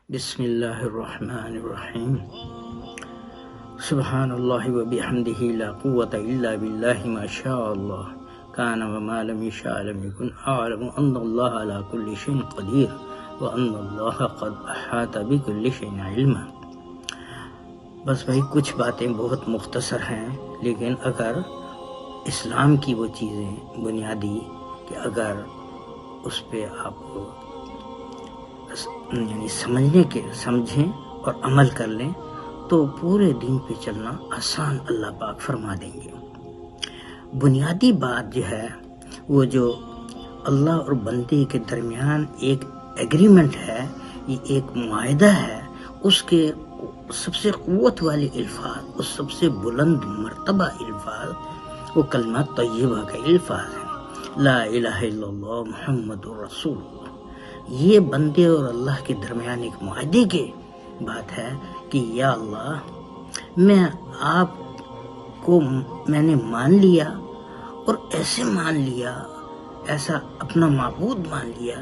بسم اللہ الرحمن الرحیم سبحان اللہ وبحمدہ لا قوة الا باللہ ما شاء اللہ کان وما لم یشاء لم یکن اعلم ان اللہ علی کل شیء قدیر وان اللہ قد احاط بکل شیء علما۔ بس بھائی کچھ باتیں بہت مختصر ہیں، لیکن اگر اسلام کی وہ چیزیں بنیادی کہ اگر اس پہ آپ کو یعنی سمجھیں اور عمل کر لیں تو پورے دین پہ چلنا آسان اللہ پاک فرما دیں گے۔ بنیادی بات جو ہے وہ جو اللہ اور بندے کے درمیان ایک ایگریمنٹ ہے، یہ ایک معاہدہ ہے، اس کے سب سے قوت والے الفاظ، اس سب سے بلند مرتبہ الفاظ وہ کلمہ طیبہ کا الفاظ ہے، لا الہ الا اللہ محمد رسول اللہ۔ یہ بندے اور اللہ کے درمیان ایک معاہدے کی بات ہے کہ یا اللہ میں آپ کو میں نے مان لیا اور ایسے مان لیا، ایسا اپنا معبود مان لیا،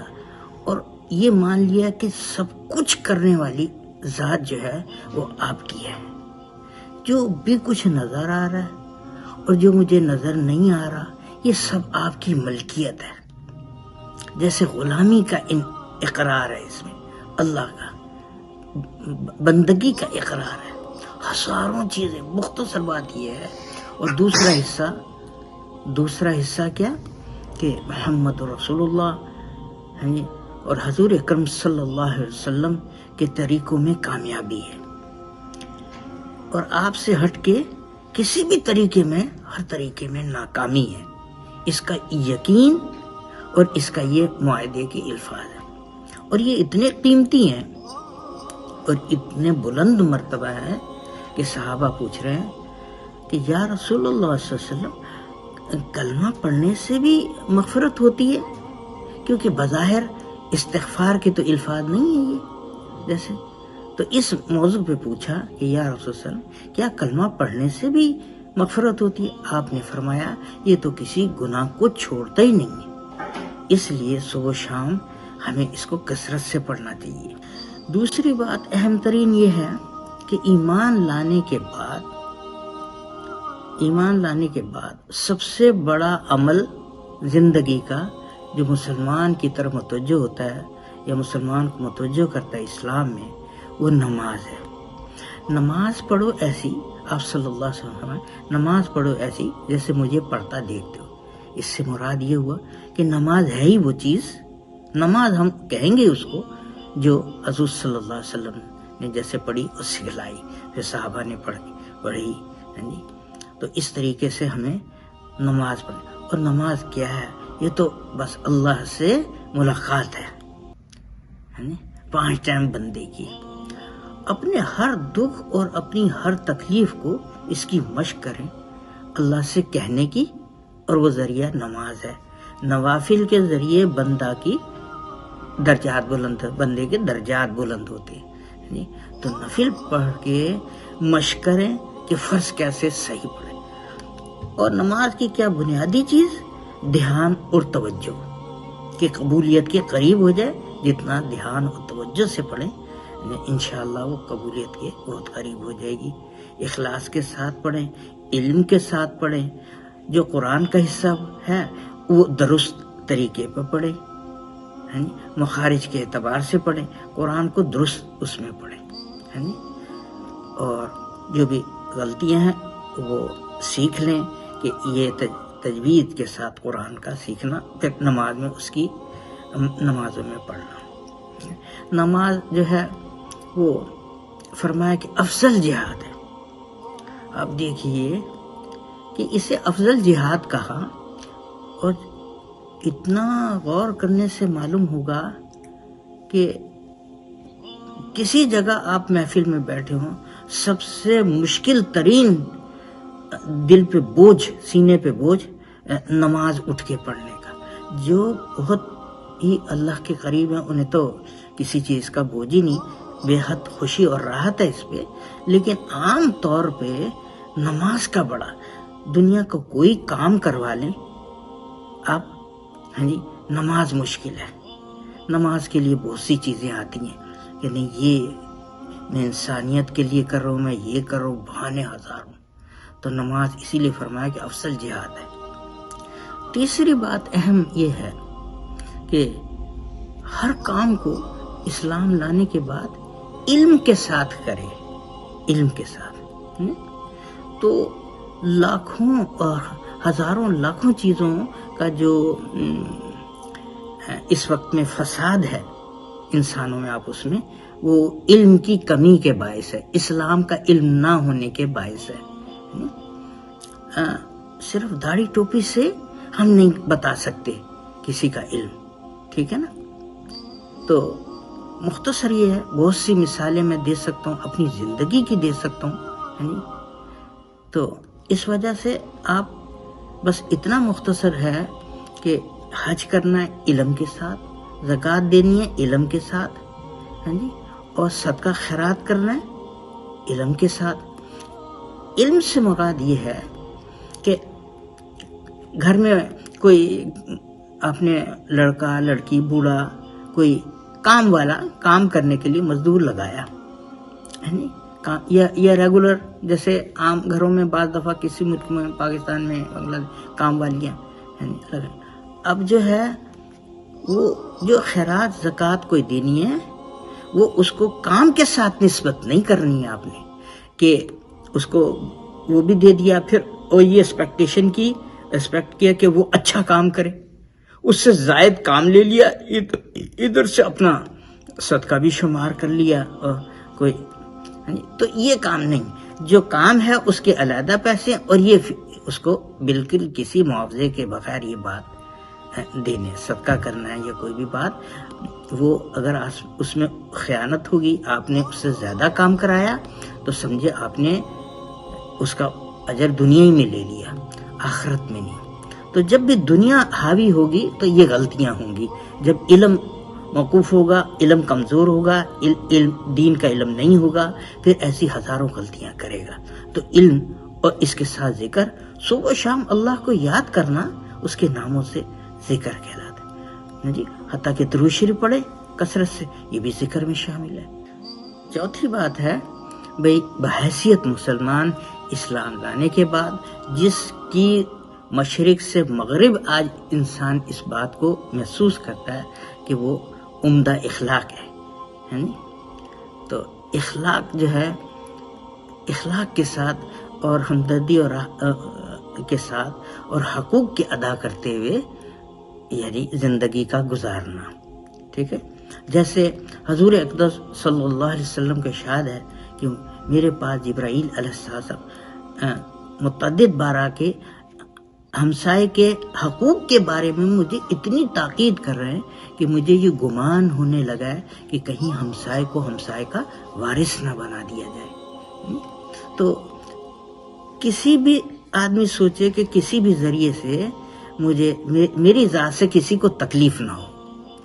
اور یہ مان لیا کہ سب کچھ کرنے والی ذات جو ہے وہ آپ کی ہے، جو بھی کچھ نظر آ رہا ہے اور جو مجھے نظر نہیں آ رہا یہ سب آپ کی ملکیت ہے۔ جیسے غلامی کا اقرار ہے، اس میں اللہ کا بندگی کا اقرار ہے، ہزاروں چیزیں، مختصر بات یہ ہے۔ اور دوسرا حصہ کیا کہ محمد رسول اللہ اور حضور اکرم صلی اللہ علیہ وسلم کے طریقوں میں کامیابی ہے، اور آپ سے ہٹ کے کسی بھی طریقے میں، ہر طریقے میں ناکامی ہے۔ اس کا یقین اور اس کا یہ معاہدے کے الفاظ ہیں، اور یہ اتنے قیمتی ہیں اور اتنے بلند مرتبہ ہیں کہ صحابہ پوچھ رہے ہیں کہ یا رسول اللہ صلی اللہ علیہ وسلم کلمہ پڑھنے سے بھی مغفرت ہوتی ہے؟ کیونکہ بظاہر استغفار کے تو الفاظ نہیں ہیں یہ جیسے، تو اس موضوع پہ پوچھا کہ یا رسول اللہ صلی اللہ علیہ وسلم کیا کلمہ پڑھنے سے بھی مغفرت ہوتی ہے؟ آپ نے فرمایا یہ تو کسی گناہ کو چھوڑتا ہی نہیں ہے، اس لیے صبح و شام ہمیں اس کو کثرت سے پڑھنا چاہیے۔ دوسری بات اہم ترین یہ ہے کہ ایمان لانے کے بعد سب سے بڑا عمل زندگی کا جو مسلمان کی طرف متوجہ ہوتا ہے یا مسلمان کو متوجہ کرتا ہے اسلام میں، وہ نماز ہے۔ نماز پڑھو ایسی، آپ صلی اللہ علیہ وسلم نماز پڑھو ایسی جیسے مجھے پڑھتا دیکھتے ہو۔ اس سے مراد یہ ہوا کہ نماز ہے ہی وہ چیز، نماز ہم کہیں گے اس کو جو حضور صلی اللہ علیہ وسلم نے جیسے پڑھی اور سکھلائی، پھر صحابہ نے پڑھی تو اس طریقے سے ہمیں نماز پڑھیں۔ اور نماز کیا ہے؟ یہ تو بس اللہ سے ملاقات ہے، 5 ٹائم بندے کی۔ اپنے ہر دکھ اور اپنی ہر تکلیف کو اس کی مشق کریں اللہ سے کہنے کی، اور وہ ذریعہ نماز ہے۔ نوافل کے ذریعے بندے کے درجات بلند ہوتے ہیں، تو نفل پڑھ کے مشق کریں کہ فرض کیسے صحیح پڑھیں۔ اور نماز کی کیا بنیادی چیز؟ دھیان اور توجہ، کہ قبولیت کے قریب ہو جائے، جتنا دھیان اور توجہ سے پڑھیں انشاءاللہ وہ قبولیت کے بہت قریب ہو جائے گی۔ اخلاص کے ساتھ پڑھیں، علم کے ساتھ پڑھیں، جو قرآن کا حصہ ہے وہ درست طریقے پہ پڑھیں، مخارج کے اعتبار سے پڑھیں، قرآن کو درست اس میں پڑھیں، اور جو بھی غلطیاں ہیں وہ سیکھ لیں کہ یہ تجوید کے ساتھ قرآن کا سیکھنا، پھر نماز میں اس کی نمازوں میں پڑھنا۔ نماز جو ہے وہ فرمایا کہ افضل جہاد ہے۔ اب دیکھیے کہ اسے افضل جہاد کہا، اور اتنا غور کرنے سے معلوم ہوگا کہ کسی جگہ آپ محفل میں بیٹھے ہوں، سب سے مشکل ترین دل پہ بوجھ، سینے پہ بوجھ نماز اٹھ کے پڑھنے کا۔ جو بہت ہی اللہ کے قریب ہیں انہیں تو کسی چیز کا بوجھ ہی نہیں، بے حد خوشی اور راحت ہے اس پہ، لیکن عام طور پہ نماز کا بڑا، دنیا کو کوئی کام کروا لیں آپ، نماز مشکل ہے۔ نماز کے لیے بہت سی چیزیں آتی ہیں، کہ نہیں یہ میں انسانیت کے لیے کر رہا ہوں، میں یہ کر رہا ہوں، بہانے ہزار ہوں. تو نماز اسی لیے فرمایا کہ افضل جہاد ہے. تیسری بات اہم یہ ہے کہ ہر کام کو اسلام لانے کے بعد علم کے ساتھ کرے، علم کے ساتھ. تو لاکھوں اور ہزاروں لاکھوں چیزوں کا جو اس وقت میں فساد ہے انسانوں میں، آپس میں، وہ علم کی کمی کے باعث ہے، اسلام کا علم نہ ہونے کے باعث ہے. صرف داڑھی ٹوپی سے ہم نہیں بتا سکتے کسی کا علم، ٹھیک ہے نا. تو مختصر یہ ہے، بہت سی مثالیں میں دے سکتا ہوں، اپنی زندگی کی دے سکتا ہوں. تو اس وجہ سے آپ بس اتنا مختصر ہے کہ حج کرنا ہے علم کے ساتھ، زکوٰۃ دینی ہے علم کے ساتھ، اور صدقہ خیرات کرنا ہے علم کے ساتھ. علم سے مراد یہ ہے کہ گھر میں کوئی آپ نے لڑکا لڑکی بوڑھا کوئی کام والا کام کرنے کے لیے مزدور لگایا، یا ریگولر جیسے عام گھروں میں بعض دفعہ کسی ملک میں پاکستان میں بنگلہ کام والیاں. اب جو ہے وہ جو خیرات زکوٰۃ کوئی دینی ہے وہ اس کو کام کے ساتھ نسبت نہیں کرنی ہے آپ نے کہ اس کو وہ بھی دے دیا پھر اور یہ ایکسپیکٹ کیا کہ وہ اچھا کام کرے، اس سے زائد کام لے لیا، ادھر سے اپنا صدقہ بھی شمار کر لیا اور کوئی. تو یہ کام نہیں، جو کام ہے اس کے علیحدہ پیسے، اور یہ اس کو بالکل کسی معاوضے کے بغیر یہ بات دینے، صدقہ کرنا ہے یا کوئی بھی بات. وہ اگر اس میں خیانت ہوگی، آپ نے اس سے زیادہ کام کرایا، تو سمجھے آپ نے اس کا اجر دنیا ہی میں لے لیا، آخرت میں نہیں. تو جب بھی دنیا حاوی ہوگی تو یہ غلطیاں ہوں گی. جب علم موقوف ہوگا، علم کمزور ہوگا، دین کا علم نہیں ہوگا، پھر ایسی ہزاروں غلطیاں کرے گا. تو علم اور اس کے ساتھ ذکر، صبح و شام اللہ کو یاد کرنا اس کے ناموں سے ذکر کہلاتا ہے جی. حتیٰ کہ درود شریف پڑھے کثرت سے، یہ بھی ذکر میں شامل ہے. چوتھی بات ہے بھئی بحیثیت مسلمان اسلام لانے کے بعد جس کی مشرق سے مغرب آج انسان اس بات کو محسوس کرتا ہے کہ وہ عمدہ اخلاق ہے. تو اخلاق جو ہے، اخلاق کے ساتھ اور ہمدردی اور کے ساتھ اور حقوق کے ادا کرتے ہوئے یعنی زندگی کا گزارنا، ٹھیک ہے. جیسے حضور اقدس صلی اللہ علیہ وسلم کا ارشاد ہے کہ میرے پاس جبرائیل علیہ السلام متعدد بار آ کے ہمسائے کے حقوق کے بارے میں مجھے اتنی تاکید کر رہے ہیں کہ مجھے یہ گمان ہونے لگا ہے کہ کہیں ہمسائے کو ہمسائے کا وارث نہ بنا دیا جائے. تو کسی بھی آدمی سوچے کہ کسی بھی ذریعے سے مجھے میری ذات سے کسی کو تکلیف نہ ہو.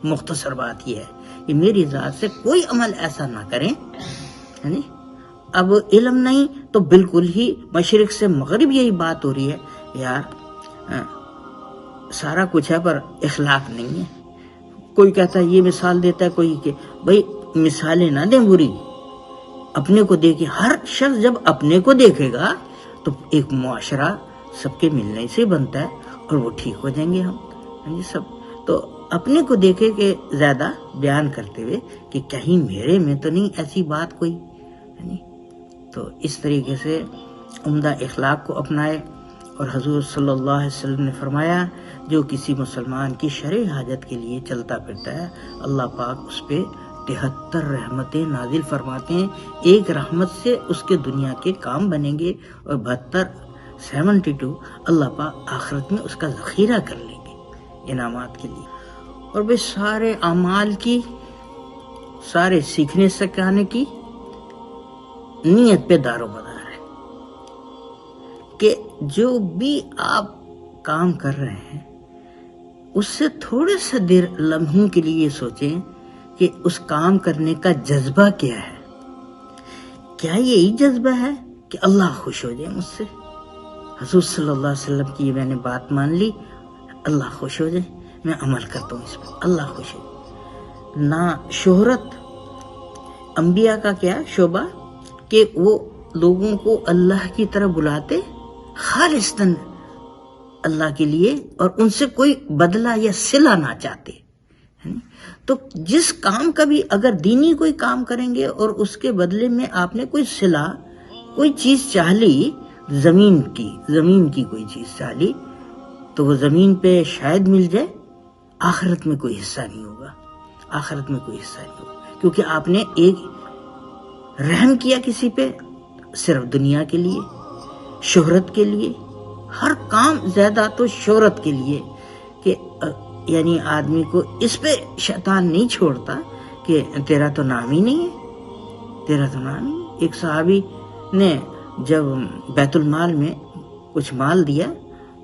مختصر بات یہ ہے کہ میری ذات سے کوئی عمل ایسا نہ کریں. اب علم نہیں تو بالکل ہی مشرق سے مغرب یہی بات ہو رہی ہے، یار سارا کچھ ہے پر اخلاق نہیں ہے. کوئی کہتا ہے یہ مثال دیتا ہے، کوئی کہ بھائی مثالیں نہ دیں بری، اپنے کو دیکھیں. ہر شخص جب اپنے کو دیکھے گا تو ایک معاشرہ سب کے ملنے سے بنتا ہے اور وہ ٹھیک ہو جائیں گے ہم سب. تو اپنے کو دیکھے کہ زیادہ بیان کرتے ہوئے کہ کہیں میرے میں تو نہیں ایسی بات کوئی. تو اس طریقے سے عمدہ اخلاق کو اپنائے. اور حضور صلی اللہ علیہ وسلم نے فرمایا جو کسی مسلمان کی شرعی حاجت کے لیے چلتا پھرتا ہے، اللہ پاک اس پہ 73 رحمتیں نازل فرماتے ہیں. ایک رحمت سے اس کے دنیا کے کام بنیں گے اور 72 اللہ پاک آخرت میں اس کا ذخیرہ کر لیں گے انعامات کے لیے. اور بھئی سارے اعمال کی، سارے سیکھنے سکھانے کی نیت پہ دار و مدار ہے کہ جو بھی آپ کام کر رہے ہیں اس سے تھوڑے سے دیر لمحوں کے لیے سوچیں کہ اس کام کرنے کا جذبہ کیا ہے. کیا یہی جذبہ ہے کہ اللہ خوش ہو جائے مجھ سے؟ حضور صلی اللہ علیہ وسلم کی میں نے بات مان لی، اللہ خوش ہو جائے، میں عمل کرتا ہوں اس پر، اللہ خوش ہو. نہ شہرت انبیاء کا کیا شعبہ کہ وہ لوگوں کو اللہ کی طرف بلاتے خالصتاً اللہ کے لیے، اور ان سے کوئی بدلہ یا صلہ نہ چاہتے. تو جس کام کا بھی اگر دینی کوئی کام کریں گے اور اس کے بدلے میں آپ نے کوئی صلہ، کوئی چیز چاہ لی، زمین کی کوئی چیز چاہ لی، تو وہ زمین پہ شاید مل جائے، آخرت میں کوئی حصہ نہیں ہوگا. کیونکہ آپ نے ایک رحم کیا کسی پہ صرف دنیا کے لیے، شہرت کے لیے، ہر کام زیادہ تو شہرت کے لیے، کہ یعنی آدمی کو اس پہ شیطان نہیں چھوڑتا کہ تیرا تو نام ہی نہیں ہے. ایک صحابی نے جب بیت المال میں کچھ مال دیا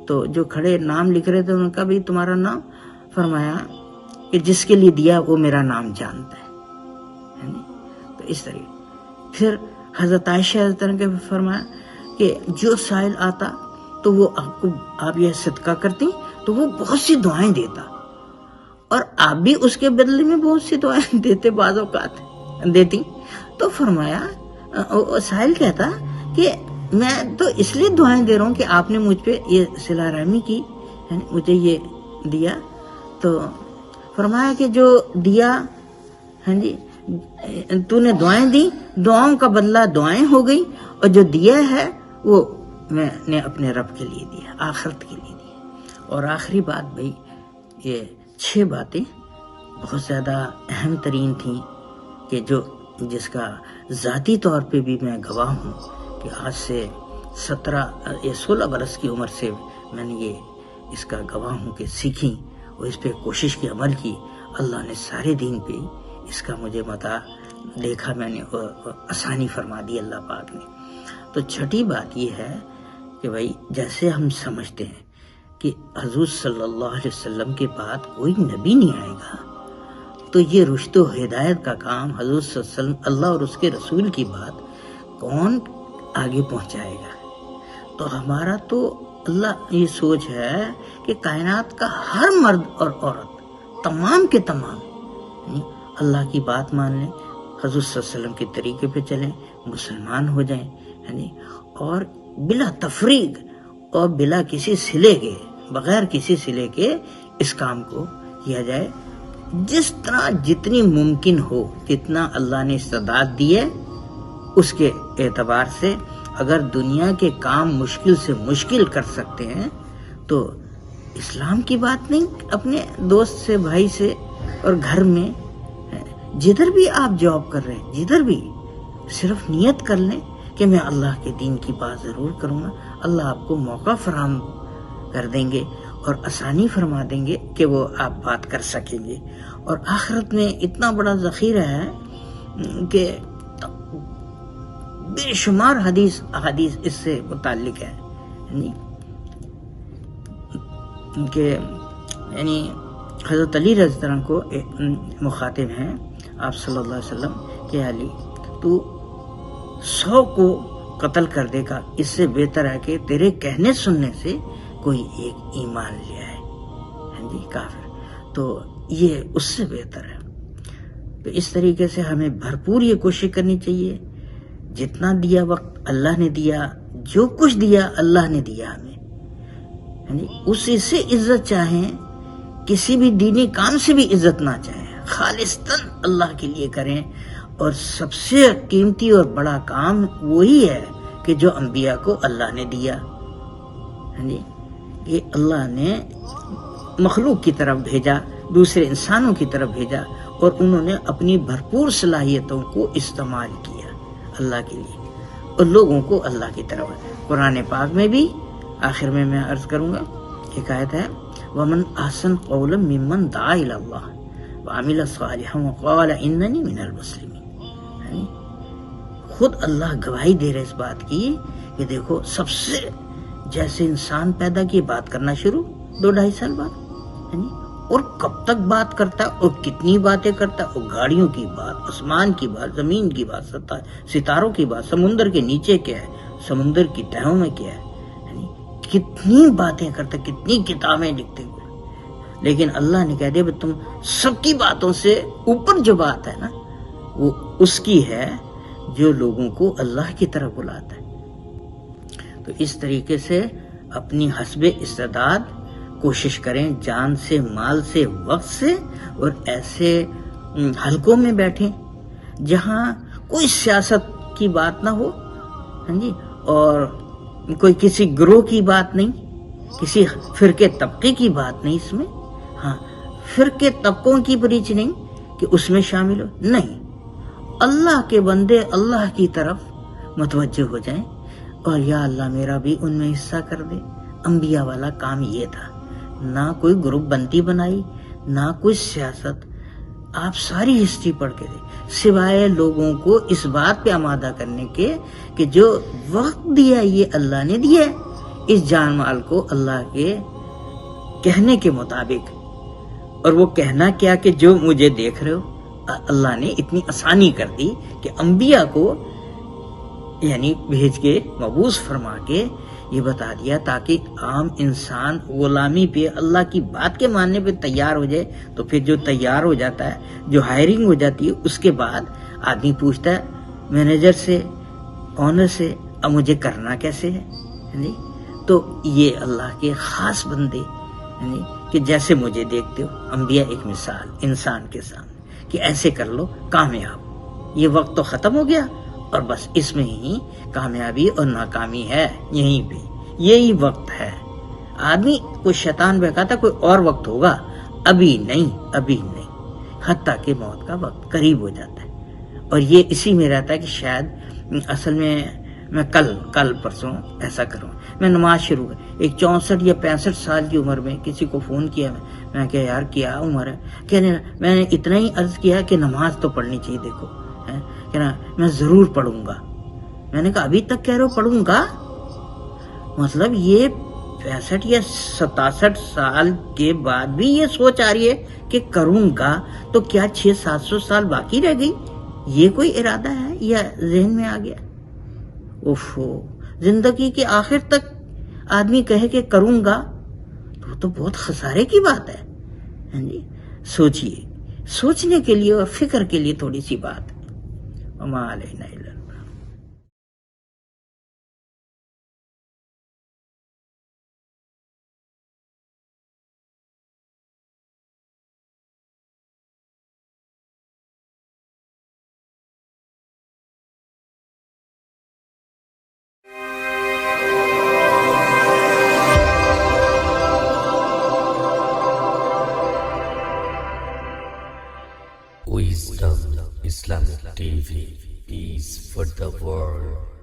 تو جو کھڑے نام لکھ رہے تھے ان کا بھی تمہارا نام، فرمایا کہ جس کے لیے دیا وہ میرا نام جانتا ہے. تو اس طریقے پھر حضرت عائشہ حضرت کے فرمایا کہ جو سائل آتا تو وہ آپ یہ صدقہ کرتی تو وہ بہت سی دعائیں دیتا، اور آپ بھی اس کے بدلے میں بہت سی دعائیں دیتے، بعض اوقات دیتی. تو فرمایا سائل کہتا کہ میں تو اس لیے دعائیں دے رہا ہوں کہ آپ نے مجھ پہ یہ صلہ رحمی کی، مجھے یہ دیا. تو فرمایا کہ جو دیا، تو نے دعائیں دی، دعاؤں کا بدلہ دعائیں ہو گئی، اور جو دیا ہے وہ میں نے اپنے رب کے لیے دیا، آخرت کے لیے دیا. اور آخری بات بھائی، یہ 6 باتیں بہت زیادہ اہم ترین تھیں کہ جس کا ذاتی طور پہ بھی میں گواہ ہوں کہ آج سے 16 برس کی عمر سے میں نے اس کا گواہ ہوں کہ سیکھی اور اس پہ کوشش کی، عمل کی. اللہ نے سارے دین پہ اس کا مجھے متا دیکھا، میں نے آسانی فرما دی اللہ پاک نے. تو چھٹی بات یہ ہے کہ بھائی جیسے ہم سمجھتے ہیں کہ حضور صلی اللہ علیہ وسلم کے بعد کوئی نبی نہیں آئے گا، تو یہ رشد و ہدایت کا کام حضور صلی اللہ علیہ وسلم، اللہ اور اس کے رسول کی بات کون آگے پہنچائے گا؟ تو ہمارا تو اللہ یہ سوچ ہے کہ کائنات کا ہر مرد اور عورت، تمام کے تمام اللہ کی بات مان لیں، حضور صلی اللہ علیہ وسلم کے طریقے پہ چلیں، مسلمان ہو جائیں، اور بلا تفریق اور بلا کسی صلے کے، بغیر کسی صلے کے اس کام کو کیا جائے. جس طرح جتنی ممکن ہو جتنا اللہ نے استعداد دی ہے، اس کے اعتبار سے اگر دنیا کے کام مشکل سے مشکل کر سکتے ہیں تو اسلام کی بات نہیں، اپنے دوست سے، بھائی سے، اور گھر میں جدھر بھی آپ جاب کر رہے ہیں، جدھر بھی صرف نیت کر لیں کہ میں اللہ کے دین کی بات ضرور کروں گا. اللہ آپ کو موقع فراہم کر دیں گے اور آسانی فرما دیں گے کہ وہ آپ بات کر سکیں گے. اور آخرت میں اتنا بڑا ذخیرہ ہے کہ بے شمار احادیث اس سے متعلق ہے، کہ یعنی حضرت علی رضی اللہ عنہ کو مخاطب ہیں آپ صلی اللہ علیہ وسلم کہ علی تو 100 کو قتل کر دے گا، اس سے بہتر ہے کہ تیرے کہنے سننے سے کوئی ایک ایمان لے آئے، کافر، تو یہ اس سے بہتر ہے. تو اس طریقے سے ہمیں بھرپور یہ کوشش کرنی چاہیے. جتنا دیا وقت اللہ نے دیا، جو کچھ دیا اللہ نے دیا ہمیں، اسی سے عزت چاہیں، کسی بھی دینی کام سے بھی عزت نہ چاہیں، خالصتاً اللہ کے لیے کریں. اور سب سے قیمتی اور بڑا کام وہی ہے کہ جو انبیاء کو اللہ نے دیا. یہ اللہ نے مخلوق کی طرف بھیجا، دوسرے انسانوں کی طرف بھیجا، اور انہوں نے اپنی بھرپور صلاحیتوں کو استعمال کیا اللہ کے لیے، اور لوگوں کو اللہ کی طرف. قرآن پاک میں بھی آخر میں عرض کروں گا، ایک آیت ہے وَمَنْ أَحْسَنُ قَوْلًا مِّمَّنْ دَعَا إِلَى اللَّهِ وَعَمِلَ صَالِحًا وَقَالَ إِنَّنِي مِنَ الْمُسْلِمِينَ. خود اللہ گواہی دے رہے اس بات کی کہ دیکھو، سب سے جیسے انسان پیدا کی بات کرنا شروع 2-2.5 سال بعد، اور کب تک بات کرتا ہے اور کتنی باتیں کرتا ہے، اور گاڑیوں کی بات، آسمان کی بات، زمین کی بات، ستاروں کی بات، سمندر کے نیچے کیا ہے، سمندر کی تہوں میں کیا ہے، کتنی باتیں کرتا، کتنی کتابیں لکھتے ہوئے. لیکن اللہ نے کہہ دیا تم سب کی باتوں سے اوپر جو بات ہے نا، وہ اس کی ہے جو لوگوں کو اللہ کی طرف بلاتا ہے. تو اس طریقے سے اپنی حسب استعداد کوشش کریں، جان سے، مال سے، وقت سے، اور ایسے حلقوں میں بیٹھیں جہاں کوئی سیاست کی بات نہ ہو، ہاں جی، اور کوئی کسی گروہ کی بات نہیں، کسی فرقے طبقے کی بات نہیں اس میں. ہاں، فرقے طبقوں کی بریچ نہیں کہ اس میں شامل ہو، نہیں، اللہ کے بندے اللہ کی طرف متوجہ ہو جائیں اور یا اللہ میرا بھی ان میں حصہ کر دے. انبیاء والا کام یہ تھا، نہ کوئی گروپ بندی بنائی، نہ کوئی سیاست. آپ ساری ہسٹری پڑھ کے دیں سوائے لوگوں کو اس بات پہ آمادہ کرنے کے کہ جو وقت دیا یہ اللہ نے دیا ہے، اس جان مال کو اللہ کے کہنے کے مطابق. اور وہ کہنا کیا کہ جو مجھے دیکھ رہے ہو، اللہ نے اتنی آسانی کر دی کہ انبیاء کو یعنی بھیج کے مبعوث فرما کے یہ بتا دیا تاکہ عام انسان غلامی پہ اللہ کی بات کے ماننے پہ تیار ہو جائے. تو پھر جو تیار ہو جاتا ہے، جو ہائرنگ ہو جاتی ہے، اس کے بعد آدمی پوچھتا ہے مینیجر سے، آنر سے، اب مجھے کرنا کیسے ہے. تو یہ اللہ کے خاص بندے کہ جیسے مجھے دیکھتے ہو، انبیاء ایک مثال انسان کے سامنے کہ ایسے کر لو کامیاب. یہ وقت تو ختم ہو گیا اور بس اس میں ہی کامیابی اور ناکامی ہے، یہیں پہ یہی وقت ہے. آدمی کوئی شیطان بہکاتا کوئی اور وقت ہوگا، ابھی نہیں، ابھی نہیں، حتیٰ کہ موت کا وقت قریب ہو جاتا ہے. اور یہ اسی میں رہتا ہے کہ شاید اصل میں کل پرسوں ایسا کروں. میں نماز شروع ایک 64 یا 65 سال کی عمر میں کسی کو فون کیا، میں کہ یار کیا عمر ہے، کہنے میں نے اتنا ہی عرض کیا کہ نماز تو پڑھنی چاہیے. دیکھو کہنا میں ضرور پڑھوں گا. میں نے کہا ابھی تک کہہ رہے ہو پڑھوں گا؟ مطلب یہ 65 یا 67 سال کے بعد بھی یہ سوچ آ رہی ہے کہ کروں گا، تو کیا 600-700 سال باقی رہ گئی؟ یہ کوئی ارادہ ہے یا ذہن میں آ گیا؟ اوفو، زندگی کے آخر تک آدمی کہے کہ کروں گا تو بہت خسارے کی بات ہے. سوچئے، سوچنے کے لیے اور فکر کے لیے تھوڑی سی بات ہے. وما علینا الا البلاغ. Wisdom Islamic TV, peace for the world.